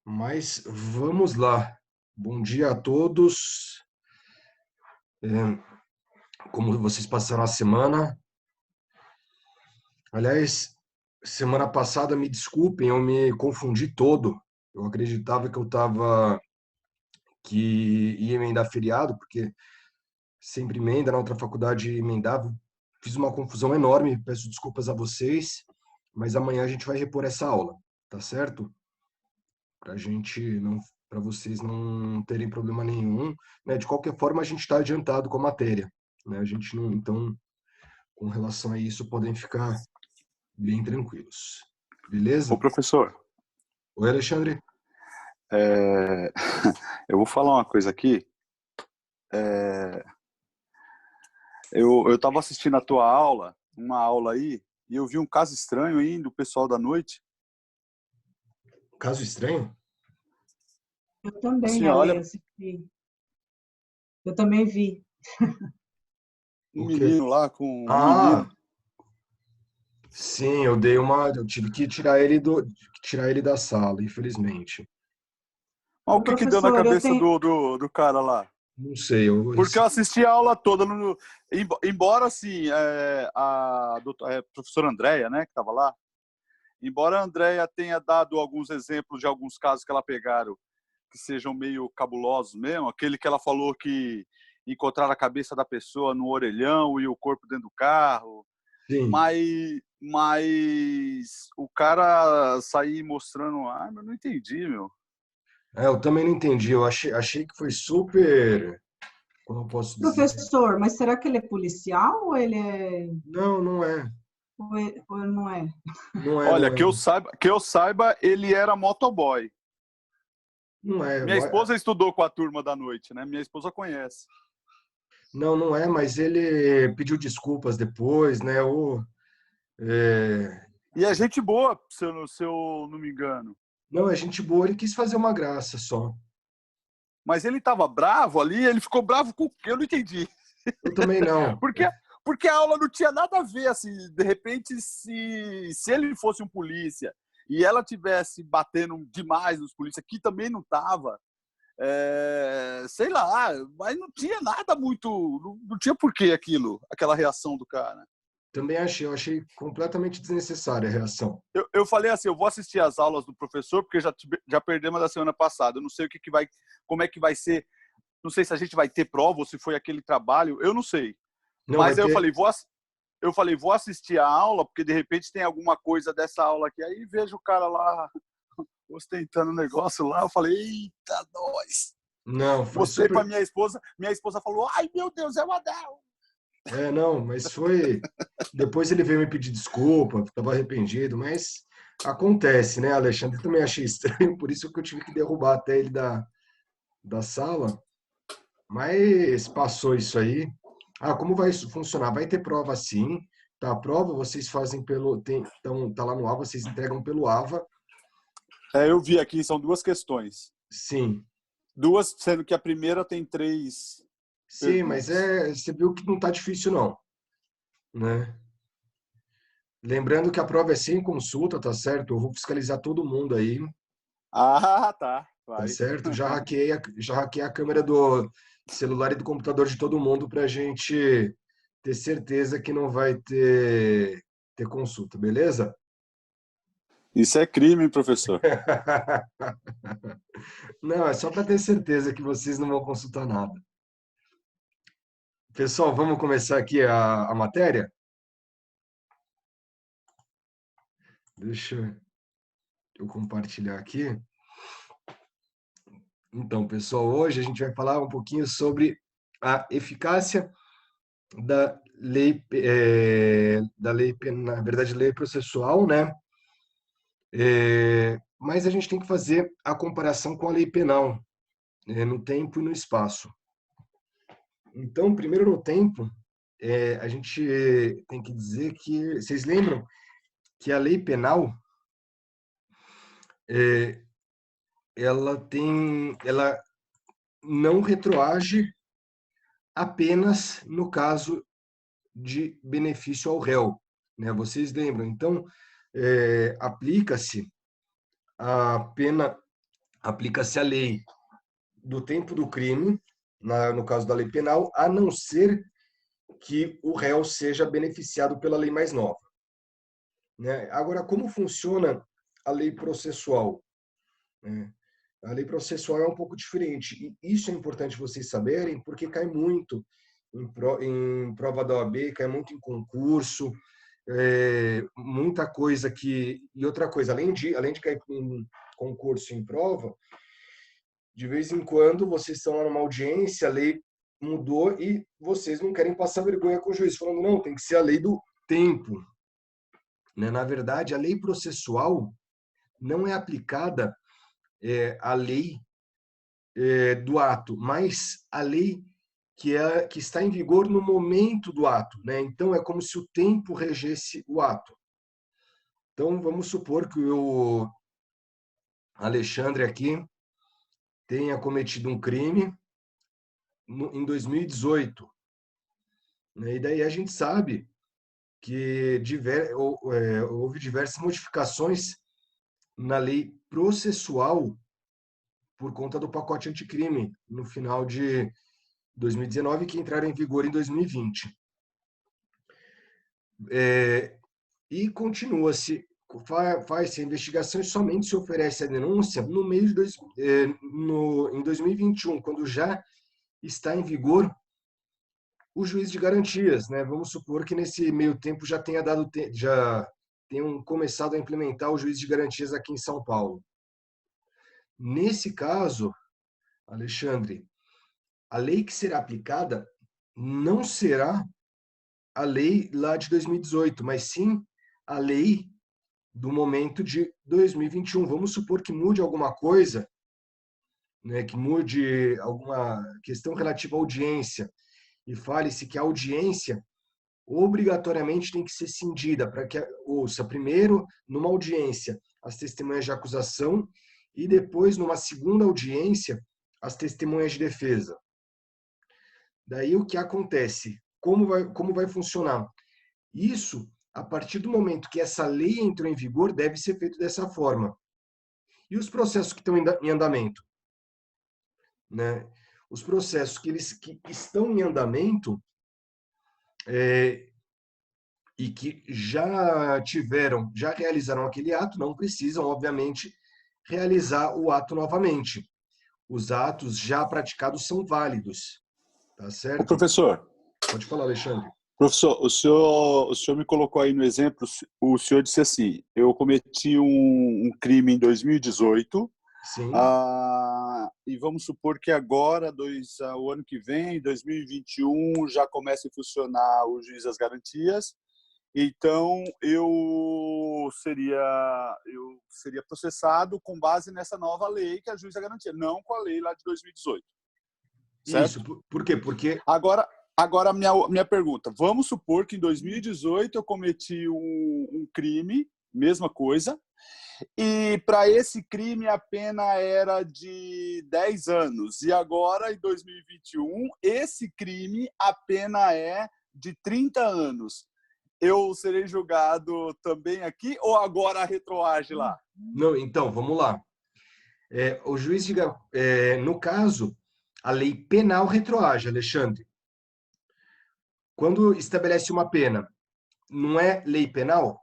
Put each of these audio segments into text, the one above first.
Mas vamos lá. Bom dia a todos. Como vocês passaram a semana? Aliás, semana passada, me desculpem, eu me confundi todo. Eu acreditava que ia emendar feriado, porque sempre emenda, na outra faculdade emendava. Fiz uma confusão enorme, peço desculpas a vocês, mas amanhã a gente vai repor essa aula, tá certo? Para gente não, para vocês não terem problema nenhum, né? De qualquer forma, a gente está adiantado com a matéria, né? A gente não, então, com relação a isso, podem ficar bem tranquilos, Ô, beleza? professor, Oi, Alexandre. é, eu vou falar uma coisa aqui. Eu estava assistindo a tua aula, uma aula aí, e eu vi um caso estranho aí do pessoal da noite. Caso estranho? Eu também, Assim, Ale, olha, assisti. Eu também vi. um O quê? menino lá com um Ah, menino. sim, eu tive que tirar ele da sala, infelizmente. Mas o Ô, que deu na professor, eu cabeça tenho... do cara lá? Não sei, eu Porque eu assisti a aula toda, embora assim, a professora Andréia, né, que estava lá, embora a Andréia tenha dado alguns exemplos de alguns casos que ela pegaram, que sejam meio cabulosos mesmo, aquele que ela falou que encontraram a cabeça da pessoa no orelhão e o corpo dentro do carro, sim. mas o cara sair mostrando arma, eu não entendi, meu. Eu também não entendi. Eu achei que foi super, como eu posso dizer? Professor, mas será que ele é policial ou ele é... Não, não é. ou não é? Não é, Olha, não é. que eu saiba, ele era motoboy. Não é. Minha esposa estudou com a turma da noite, né? Minha esposa conhece. Não, não é, mas ele pediu desculpas depois, né? É, E é gente boa, se eu não me engano. não, é gente boa, ele quis fazer uma graça só. Mas ele estava bravo ali, ele ficou bravo com o quê? Eu não entendi. Eu também não. Porque, porque a aula não tinha nada a ver, assim, de repente, se ele fosse um polícia e ela tivesse batendo demais nos polícias, que também não estava, sei lá, mas não tinha nada muito, não tinha porquê aquilo, aquela reação do cara. Também achei, eu achei completamente desnecessária a reação. Eu falei assim, eu vou assistir as aulas do professor, porque já perdemos da semana passada, eu não sei o que vai, como é que vai ser, não sei se a gente vai ter prova ou se foi aquele trabalho, eu não sei. Não, vai Mas aí eu ter. falei, vou assistir a aula, porque de repente tem alguma coisa dessa aula aqui. Aí vejo o cara lá ostentando o negócio lá. Eu falei, eita, nós. Não, foi Mostrei para super. minha esposa falou, ai meu Deus, é o Adel. Não, mas foi. Depois ele veio me pedir desculpa, estava arrependido, mas acontece, né, Alexandre? Eu também achei estranho, por isso que eu tive que derrubar até ele da sala. Mas passou isso aí. Como vai isso funcionar? Vai ter prova sim. Tá, a prova vocês fazem então, tá lá no AVA, vocês entregam pelo AVA. Eu vi aqui, são duas questões. Sim. Duas, sendo que a primeira tem 3 Sim, mas perguntas. você viu que não tá difícil não, né? Lembrando que a prova é sem consulta, tá certo? Eu vou fiscalizar todo mundo aí, Ah, tá. tá Vai. certo? Já hackei a câmera do celular e do computador de todo mundo pra gente ter certeza que não vai ter consulta, beleza? Isso é crime, hein, professor? Não, é só para ter certeza que vocês não vão consultar nada. Pessoal, vamos começar aqui a matéria? Deixa eu compartilhar aqui. Então, pessoal, hoje a gente vai falar um pouquinho sobre a eficácia na verdade, lei processual, né? Mas a gente tem que fazer a comparação com a lei penal, né, no tempo e no espaço. Então, primeiro no tempo, a gente tem que dizer que, vocês lembram que a lei penal, é, ela não retroage apenas no caso de benefício ao réu, né? Vocês lembram? Então, aplica-se a pena aplica-se a lei do tempo do crime, no caso da lei penal, a não ser que o réu seja beneficiado pela lei mais nova, né? Agora, como funciona a lei processual, né? A lei processual é um pouco diferente, e isso é importante vocês saberem, porque cai muito em prova da OAB, cai muito em concurso, muita coisa que... E outra coisa, além de cair em concurso, em prova, de vez em quando vocês estão lá numa audiência, a lei mudou e vocês não querem passar vergonha com o juiz, falando, não, tem que ser a lei do tempo, né? Na verdade, a lei processual não é aplicada à lei do ato, mas a lei que está em vigor no momento do ato, né? Então, é como se o tempo regesse o ato. Então, vamos supor que o Alexandre aqui tenha cometido um crime em 2018, né? E daí a gente sabe que houve diversas modificações na lei processual por conta do pacote anticrime no final de 2019, que entraram em vigor em 2020. E continua-se, faz-se a investigação e somente se oferece a denúncia no mês em 2021, quando já está em vigor o juiz de garantias, né? Vamos supor que nesse meio tempo já tenham começado a implementar o juiz de garantias aqui em São Paulo. Nesse caso, Alexandre, a lei que será aplicada não será a lei lá de 2018, mas sim a lei do momento de 2021. Vamos supor que mude alguma coisa, né, que mude alguma questão relativa à audiência, e fale-se que a audiência obrigatoriamente tem que ser cindida para que ouça primeiro, numa audiência, as testemunhas de acusação e depois, numa segunda audiência, as testemunhas de defesa. Daí o que acontece? Como vai funcionar? Isso, a partir do momento que essa lei entrou em vigor, deve ser feito dessa forma. E os processos que estão em andamento, né? Os processos que estão em andamento e que já realizaram aquele ato, não precisam, obviamente, realizar o ato novamente. Os atos já praticados são válidos, tá Ô, certo? professor, Pode falar, Alexandre. professor, o senhor me colocou aí no exemplo, o senhor disse assim, eu cometi um crime em 2018, Sim, e vamos supor que agora, o ano que vem, 2021, já comece a funcionar o juiz das garantias. Então, eu seria processado com base nessa nova lei que é a juiz da garantia, não com a lei lá de 2018. isso. Certo? Por quê? Porque Agora minha pergunta. Vamos supor que em 2018 eu cometi um crime, mesma coisa, e para esse crime a pena era de 10 anos. E agora, em 2021, esse crime a pena é de 30 anos. Eu serei julgado também aqui ou agora a retroage lá? não, então, vamos lá. O juiz no caso, a lei penal retroage, Alexandre. Quando estabelece uma pena, não é lei penal?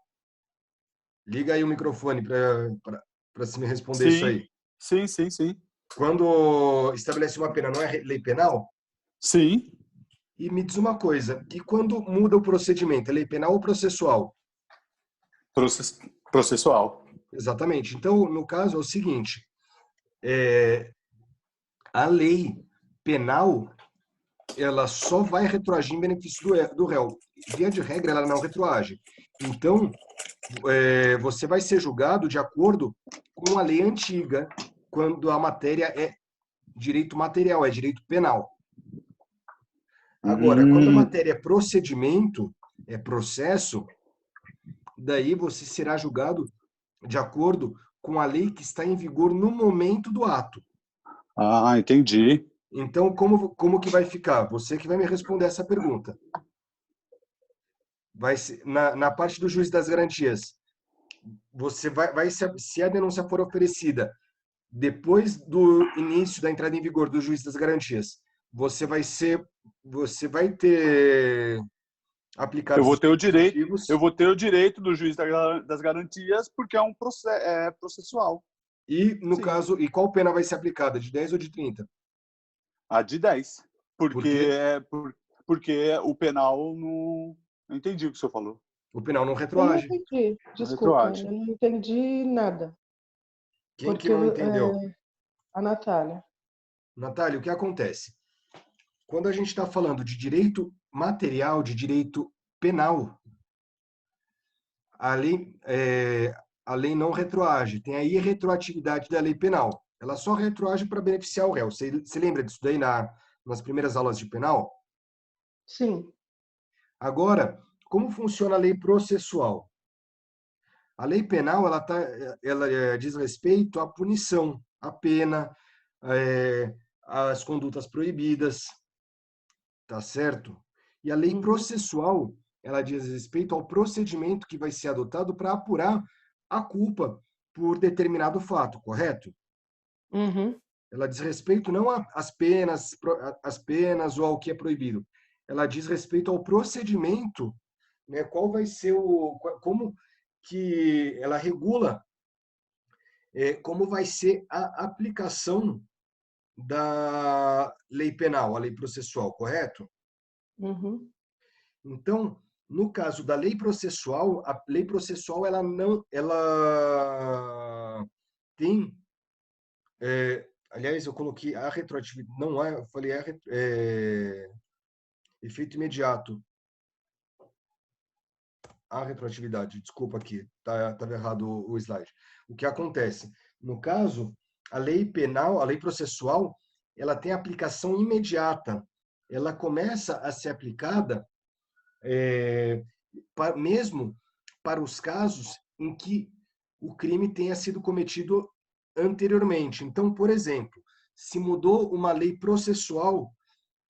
Liga aí o microfone para se me responder isso Sim, aí. sim, sim, sim. Quando estabelece uma pena, não é lei penal? Sim, E me diz uma coisa, e quando muda o procedimento, é lei penal ou processual? processual. Exatamente. Então, no caso, é o seguinte, a lei penal, ela só vai retroagir em benefício do réu. Via de regra, ela não retroage. Então, você vai ser julgado de acordo com a lei antiga, quando a matéria é direito material, é direito penal. Agora, quando a matéria é procedimento, é processo, daí você será julgado de acordo com a lei que está em vigor no momento do ato. Entendi. Então, como que vai ficar? Você que vai me responder essa pergunta. Vai ser, na parte do juiz das garantias, você se a denúncia for oferecida depois do início da entrada em vigor do juiz das garantias, você vai ter Eu aplicado vou os ter o direito, dispositivos eu vou ter o direito do juiz das garantias porque é um processual. e, no Sim. caso, e qual pena vai ser aplicada? De 10 ou de 30? A de 10. Por quê? Porque o penal não entendi o que o senhor falou. O penal não Eu não retroage. entendi, Não desculpa, retroage. eu não entendi nada. Quem que Porque não entendeu? a Natália. Natália, o que acontece? Quando a gente está falando de direito material, de direito penal, a lei, a lei não retroage. Tem a irretroatividade da lei penal. Ela só retroage para beneficiar o réu. Você lembra disso daí nas primeiras aulas de penal? Sim. Agora, como funciona a lei processual? A lei penal ela diz respeito à punição, à pena, às condutas proibidas, tá certo? E a lei processual, ela diz respeito ao procedimento que vai ser adotado para apurar a culpa por determinado fato, correto? Uhum. Ela diz respeito não às penas ou ao que é proibido. Ela diz respeito ao procedimento, né? Qual vai ser como que ela regula, como vai ser a aplicação da lei penal, a lei processual, correto? Uhum. Então, no caso da lei processual, a lei processual ela não, ela tem, aliás, eu coloquei a retroatividade, não é, eu falei efeito imediato. A retroatividade, desculpa aqui, estava errado o slide. O que acontece? No caso, a lei penal, a lei processual, ela tem aplicação imediata. Ela começa a ser aplicada mesmo para os casos em que o crime tenha sido cometido anteriormente. Então, por exemplo, se mudou uma lei processual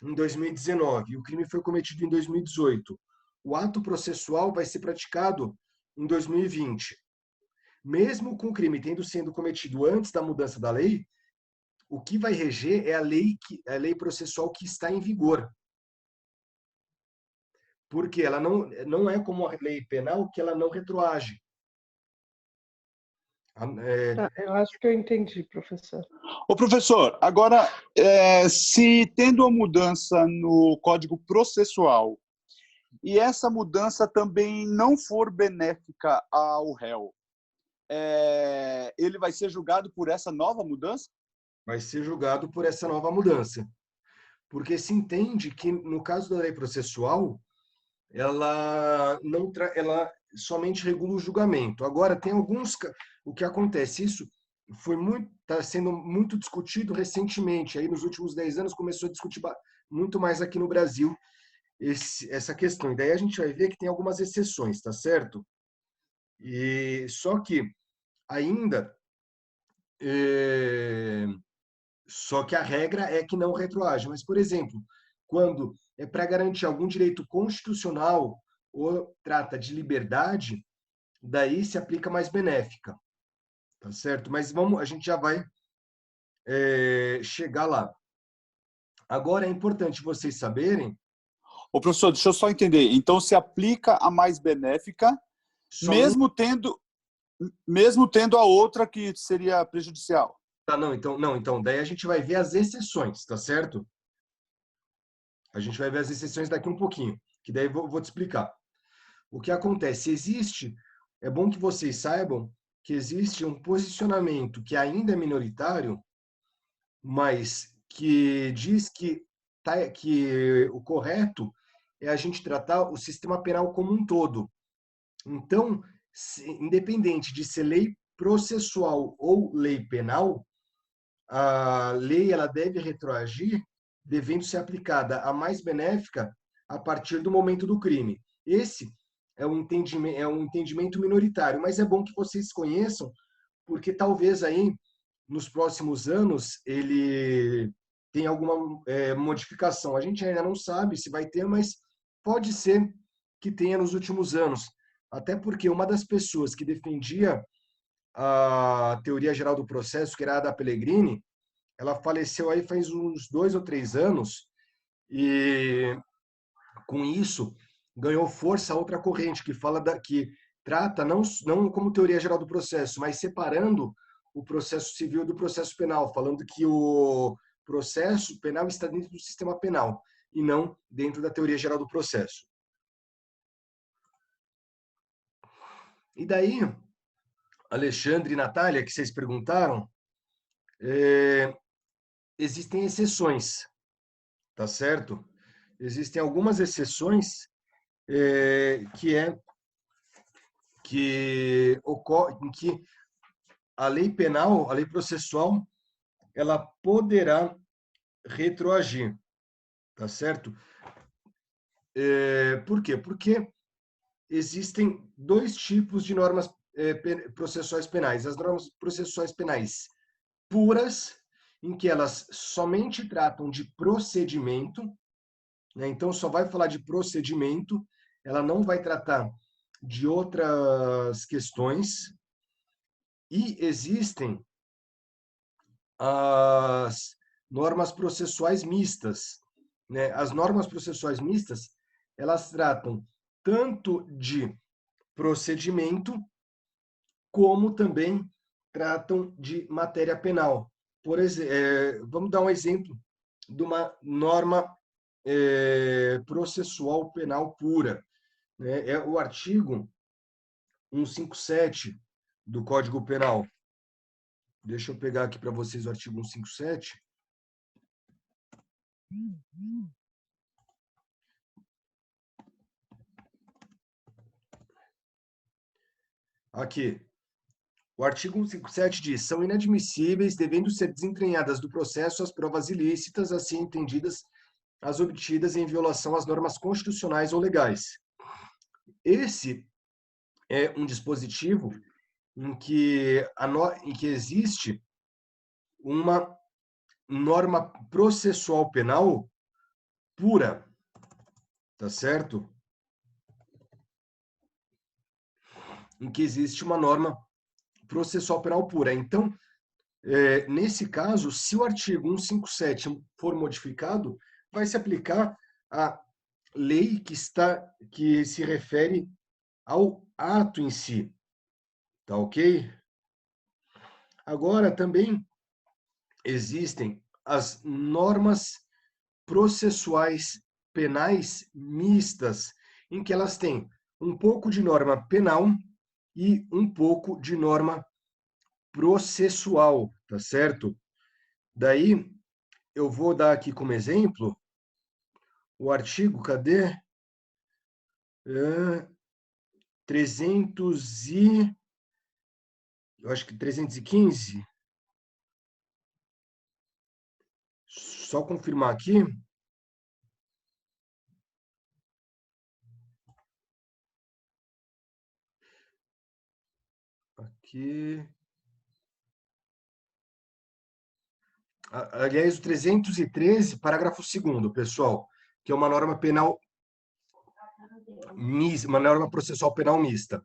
em 2019 e o crime foi cometido em 2018, o ato processual vai ser praticado em 2020. Mesmo com o crime tendo sido cometido antes da mudança da lei, o que vai reger é a lei processual que está em vigor. Porque ela não é como a lei penal, que ela não retroage. Tá, eu acho que eu entendi, professor. Ô, professor, agora, se tendo a mudança no Código Processual e essa mudança também não for benéfica ao réu, ele vai ser julgado por essa nova mudança? Vai ser julgado por essa nova mudança. Porque se entende que, no caso da lei processual, ela somente regula o julgamento. Agora, tem o que acontece, isso está sendo muito discutido recentemente, aí nos últimos 10 anos começou a discutir muito mais aqui no Brasil essa questão. E daí a gente vai ver que tem algumas exceções, tá certo? E só que ainda só que a regra é que não retroage. Mas, por exemplo, quando é para garantir algum direito constitucional ou trata de liberdade, daí se aplica mais benéfica, tá certo? Mas a gente já vai chegar lá. Agora é importante vocês saberem. Ô, professor, deixa eu só entender. Então, se aplica a mais benéfica, mesmo tendo a outra que seria prejudicial. Tá, então, daí a gente vai ver as exceções, tá certo? A gente vai ver as exceções daqui um pouquinho, que daí vou te explicar. O que acontece? É bom que vocês saibam que existe um posicionamento que ainda é minoritário, mas que diz que o correto é a gente tratar o sistema penal como um todo. Então, independente de ser lei processual ou lei penal, a lei ela deve retroagir, devendo ser aplicada a mais benéfica a partir do momento do crime. Esse é um entendimento minoritário, mas é bom que vocês conheçam, porque talvez aí nos próximos anos ele tenha alguma modificação. A gente ainda não sabe se vai ter, mas pode ser que tenha nos últimos anos. Até porque uma das pessoas que defendia a teoria geral do processo, que era a Ada Pellegrini, ela faleceu aí faz uns 2 ou 3 anos, e com isso ganhou força outra corrente que fala que trata não como teoria geral do processo, mas separando o processo civil do processo penal, falando que o processo penal está dentro do sistema penal e não dentro da teoria geral do processo. E daí, Alexandre e Natália, que vocês perguntaram, existem exceções, tá certo? Existem algumas exceções que ocorre em que a lei penal, a lei processual, ela poderá retroagir, tá certo? Por quê? Porque existem 2 tipos de normas processuais penais. As normas processuais penais puras, em que elas somente tratam de procedimento, né? Então só vai falar de procedimento, ela não vai tratar de outras questões. E existem as normas processuais mistas, né? As normas processuais mistas, elas tratam tanto de procedimento, como também tratam de matéria penal. Por exemplo, vamos dar um exemplo de uma norma processual penal pura, né? É o artigo 157 do Código Penal. Deixa eu pegar aqui para vocês o artigo 157. Aqui. O artigo 157 diz: são inadmissíveis, devendo ser desentranhadas do processo as provas ilícitas, assim entendidas as obtidas em violação às normas constitucionais ou legais. Esse é um dispositivo em que existe uma norma processual penal pura, tá certo? Em que existe uma norma processual penal pura. Então, nesse caso, se o artigo 157 for modificado, vai se aplicar a lei que se refere ao ato em si. Tá ok? Agora, também existem as normas processuais penais mistas, em que elas têm um pouco de norma penal e um pouco de norma processual, tá certo? Daí, eu vou dar aqui como exemplo o artigo, cadê? 300 e... eu acho que 315. Só confirmar aqui. Aqui. Aliás, o 313, parágrafo 2º, pessoal, que é uma norma penal mista, uma norma processual penal mista.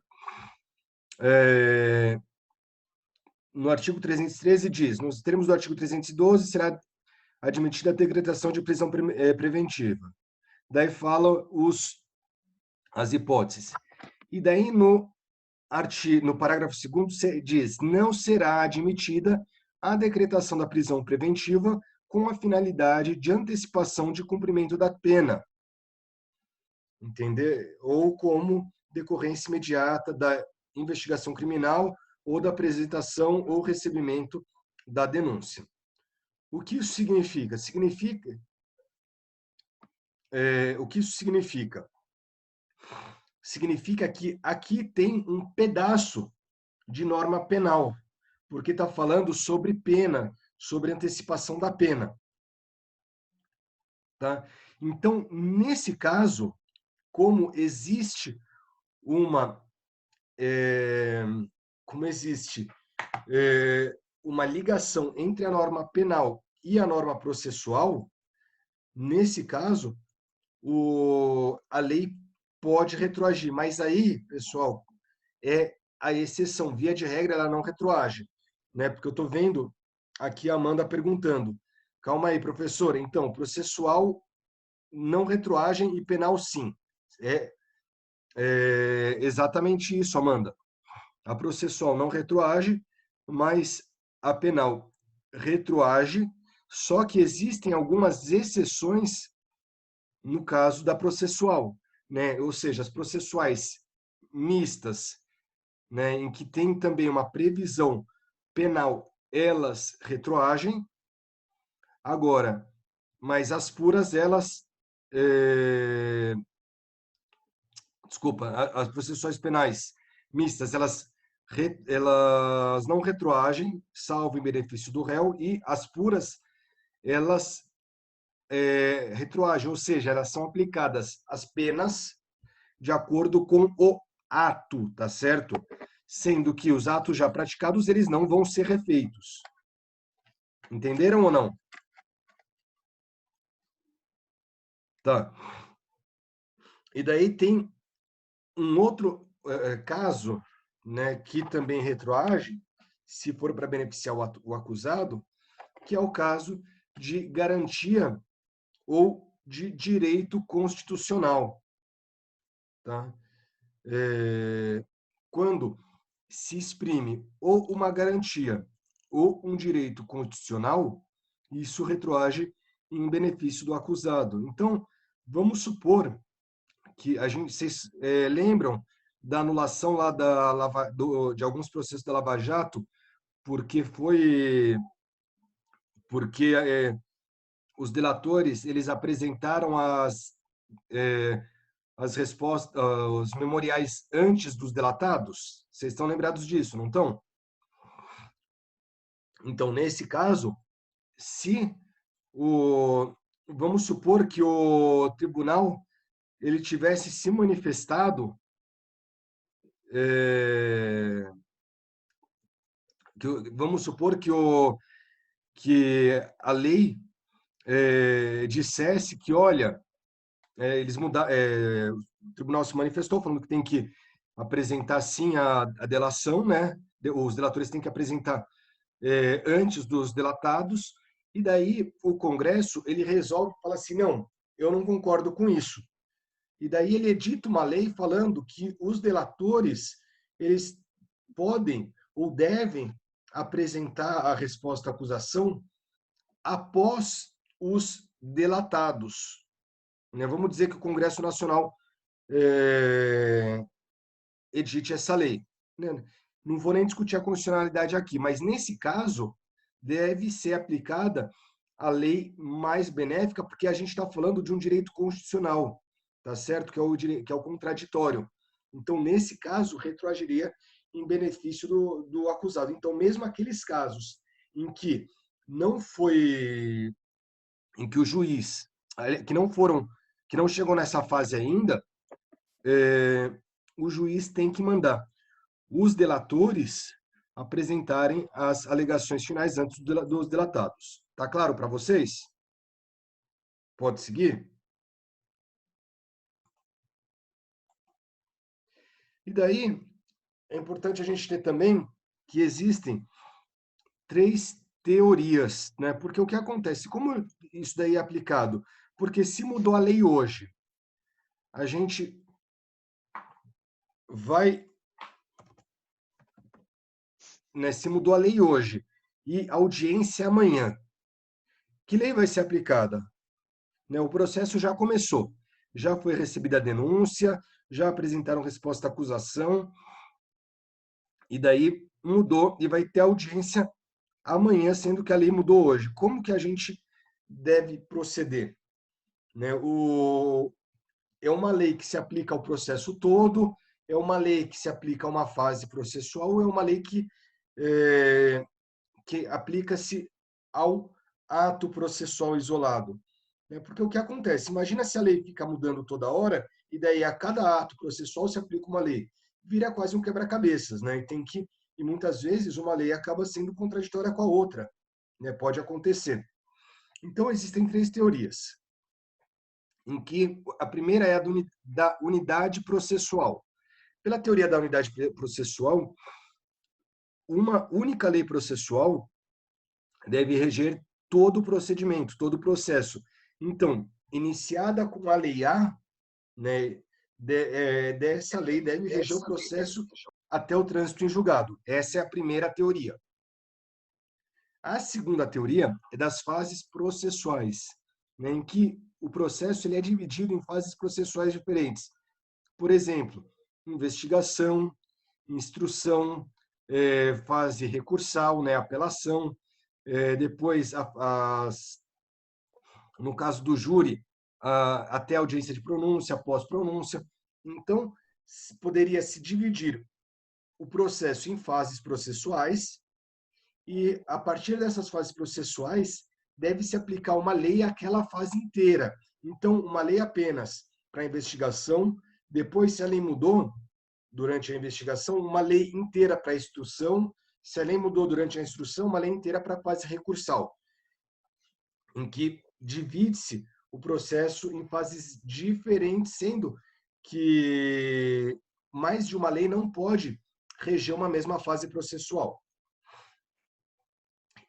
No artigo 313 diz: nos termos do artigo 312, será admitida a decretação de prisão preventiva. Daí fala as hipóteses. E daí no parágrafo 2º diz: não será admitida a decretação da prisão preventiva com a finalidade de antecipação de cumprimento da pena, entender? Ou como decorrência imediata da investigação criminal ou da apresentação ou recebimento da denúncia. O que isso significa? O que isso significa? Significa que aqui tem um pedaço de norma penal, porque está falando sobre pena, sobre antecipação da pena. Tá? Então, nesse caso, como existe uma ligação entre a norma penal e a norma processual, nesse caso, a lei pode retroagir. Mas aí, pessoal, é a exceção, via de regra, ela não retroage, né? Porque eu estou vendo aqui a Amanda perguntando. Calma aí, professor. Então, processual não retroagem e penal sim. É exatamente isso, Amanda. A processual não retroage, mas a penal retroage, só que existem algumas exceções no caso da processual, né? Ou seja, as processuais mistas, né, em que tem também uma previsão penal, elas retroagem. Agora, mas as puras, elas desculpa, as processuais penais mistas, elas não retroagem, salvo em benefício do réu, e as puras, elas retroagem, ou seja, elas são aplicadas as penas de acordo com o ato, tá certo? Sendo que os atos já praticados, eles não vão ser refeitos. Entenderam ou não? Tá. E daí tem um outro caso, né, que também retroage, se for para beneficiar o acusado, que é o caso de garantia ou de direito constitucional. Tá? Quando se exprime ou uma garantia ou um direito constitucional, isso retroage em benefício do acusado. Então, vamos supor que vocês lembram da anulação lá de alguns processos da Lava Jato, porque os delatores eles apresentaram as respostas, os memoriais antes dos delatados? Vocês estão lembrados disso, não estão? Então, nesse caso, se vamos supor que o tribunal ele tivesse se manifestado, vamos supor que a lei dissesse que, olha, o tribunal se manifestou falando que tem que apresentar sim a delação, né? Os delatores têm que apresentar antes dos delatados, e daí o Congresso ele resolve, fala assim, não, eu não concordo com isso. E daí ele edita uma lei falando que os delatores eles podem ou devem apresentar a resposta à acusação após os delatados. Né? Vamos dizer que o Congresso Nacional edite essa lei. Né? Não vou nem discutir a constitucionalidade aqui, mas nesse caso deve ser aplicada a lei mais benéfica, porque a gente está falando de um direito constitucional, tá certo? Que é o contraditório. Então, nesse caso, retroagiria em benefício do acusado. Então, mesmo aqueles casos em que não foi, em que o juiz, que não chegou nessa fase ainda, o juiz tem que mandar os delatores apresentarem as alegações finais antes dos delatados. Tá claro para vocês? Pode seguir? E daí, é importante a gente ter também que existem 3 teorias, né? Porque o que acontece? Como isso daí é aplicado? Porque se mudou a lei hoje, a gente vai, né? Se mudou a lei hoje e a audiência é amanhã, que lei vai ser aplicada? Né? O processo já começou, já foi recebida a denúncia, já apresentaram resposta à acusação, e daí mudou e vai ter audiência amanhã, sendo que a lei mudou hoje. Como que a gente deve proceder? Né? É uma lei que se aplica ao processo todo, é uma lei que se aplica a uma fase processual, ou é uma lei que aplica-se ao ato processual isolado? Né? Porque o que acontece? Imagina se a lei fica mudando toda hora, e daí a cada ato processual se aplica uma lei. Vira quase um quebra-cabeças, né? E muitas vezes uma lei acaba sendo contraditória com a outra, né? Pode acontecer. Então existem 3 teorias, em que a primeira é a da unidade processual. Pela teoria da unidade processual, uma única lei processual deve reger todo o procedimento, todo o processo. Então, iniciada com a lei A, né, dessa lei deve reger o processo até o trânsito em julgado. Essa é a primeira teoria. A segunda teoria é das fases processuais, né, em que o processo ele é dividido em fases processuais diferentes. Por exemplo, investigação, instrução, fase recursal, né, apelação, depois, no caso do júri, até a audiência de pronúncia, pós-pronúncia. Então, poderia se dividir o processo em fases processuais e, a partir dessas fases processuais, deve-se aplicar uma lei àquela fase inteira. Então, uma lei apenas para a investigação, depois, se a lei mudou durante a investigação, uma lei inteira para a instrução, se a lei mudou durante a instrução, uma lei inteira para a fase recursal, em que divide-se o processo em fases diferentes, sendo que mais de uma lei não pode reger uma mesma fase processual.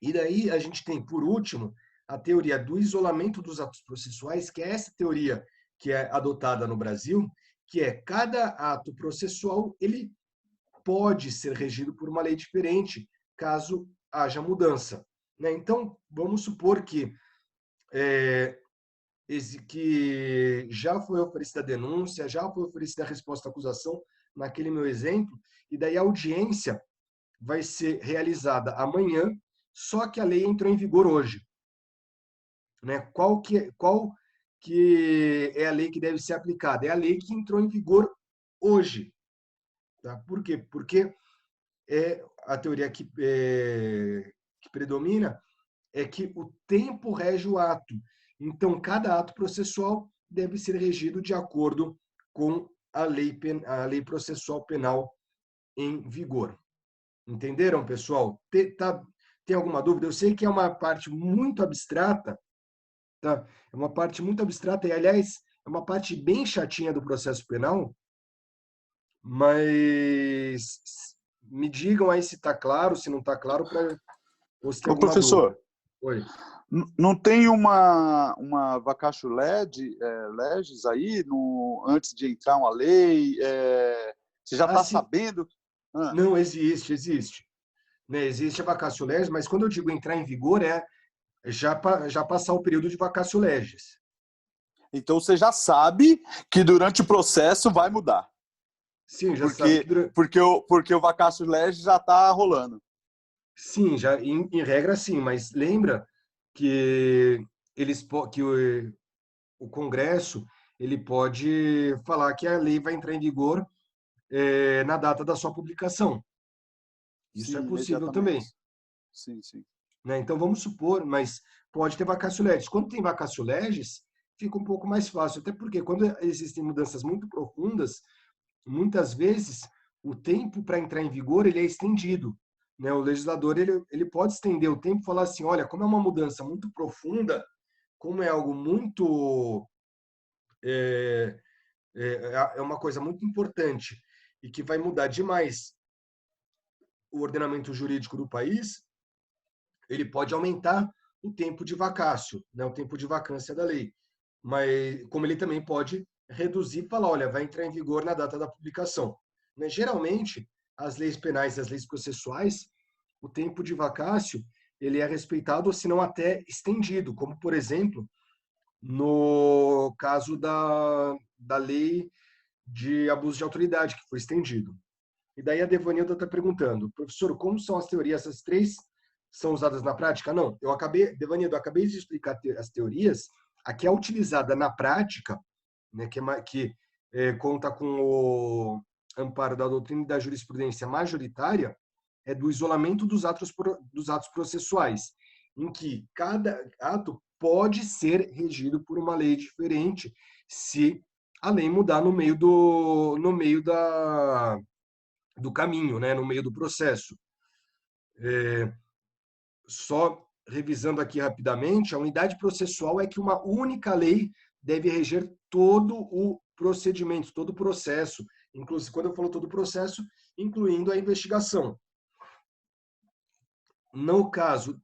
E daí a gente tem, por último, a teoria do isolamento dos atos processuais, que é essa teoria que é adotada no Brasil, que é cada ato processual ele pode ser regido por uma lei diferente, caso haja mudança, né? Então, vamos supor que já foi oferecida a denúncia, já foi oferecida a resposta à acusação, naquele meu exemplo, e daí a audiência vai ser realizada amanhã, só que a lei entrou em vigor hoje, né? Qual que é a lei que deve ser aplicada? É a lei que entrou em vigor hoje. Tá? Por quê? Porque a teoria que predomina é que o tempo rege o ato. Então, cada ato processual deve ser regido de acordo com a lei processual penal em vigor. Entenderam, pessoal? Tem alguma dúvida? Eu sei que é uma parte muito abstrata, tá? É uma parte muito abstrata e, aliás, é uma parte bem chatinha do processo penal, mas me digam aí se está claro, se não está claro, ou se tem Ô, alguma professor, dúvida. Oi. não tem uma vacatio legis aí, antes de entrar uma lei? Você já está sabendo? Não, existe. Né? Existe a vacatio legis, mas quando eu digo entrar em vigor, já passar o período de vacatio legis. Então você já sabe que durante o processo vai mudar. Sim, já sabe que porque o vacatio legis já está rolando. Sim, já em regra sim, mas lembra que o Congresso ele pode falar que a lei vai entrar em vigor na data da sua publicação. Isso é Sim, possível também. Sim. Né? Então vamos supor, mas pode ter vacatio legis. Quando tem vacatio legis, fica um pouco mais fácil, até porque quando existem mudanças muito profundas, muitas vezes o tempo para entrar em vigor ele é estendido. Né? O legislador ele pode estender o tempo e falar assim, olha, como é uma mudança muito profunda, como é algo muito é uma coisa muito importante e que vai mudar demais o ordenamento jurídico do país, ele pode aumentar o tempo de vacácio, né? O tempo de vacância da lei. Mas como ele também pode reduzir e falar, olha, vai entrar em vigor na data da publicação. Né? Geralmente, as leis penais e as leis processuais, o tempo de vacácio ele é respeitado, ou se não até estendido, como, por exemplo, no caso da lei de abuso de autoridade, que foi estendido. E daí a Devanilda está perguntando, professor, como são as teorias? Essas três são usadas na prática? Não, Devanilda, eu acabei de explicar as teorias. A que é utilizada na prática, né, que conta com o amparo da doutrina e da jurisprudência majoritária, é do isolamento dos atos processuais, em que cada ato pode ser regido por uma lei diferente se a lei mudar no meio do caminho, né, no meio do processo. Só revisando aqui rapidamente, a unidade processual é que uma única lei deve reger todo o procedimento, todo o processo, inclusive quando eu falo todo o processo, incluindo a investigação. No caso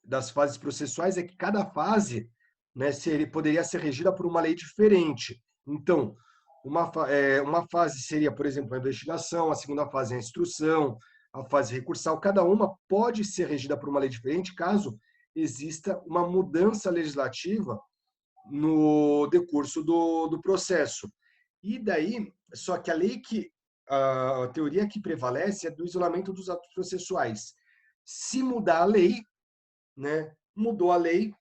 das fases processuais, é que cada fase, né, poderia ser regida por uma lei diferente. Então, uma fase seria, por exemplo, a investigação, a segunda fase é a instrução, a fase recursal. Cada uma pode ser regida por uma lei diferente, caso exista uma mudança legislativa no decurso do processo. E daí, só que a teoria que prevalece é do isolamento dos atos processuais. Se mudar a lei, né, mudou a lei,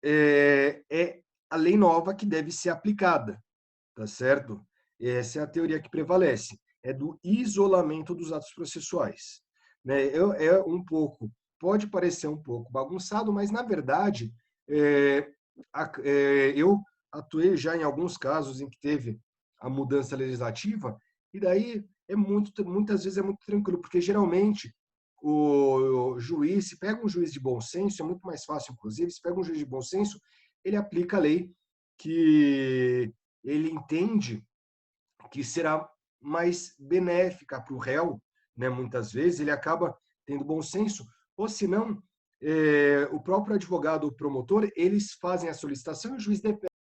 é a lei nova que deve ser aplicada, tá certo? Essa é a teoria que prevalece, é do isolamento dos atos processuais. Né? Pode parecer um pouco bagunçado, mas, na verdade, eu atuei já em alguns casos em que teve a mudança legislativa, e daí muitas vezes é muito tranquilo, porque geralmente o juiz, se pega um juiz de bom senso, é muito mais fácil, inclusive, se pega um juiz de bom senso, ele aplica a lei que ele entende que será mais benéfica para o réu, né? Muitas vezes ele acaba tendo bom senso, ou se não, o próprio advogado ou promotor, eles fazem a solicitação e o juiz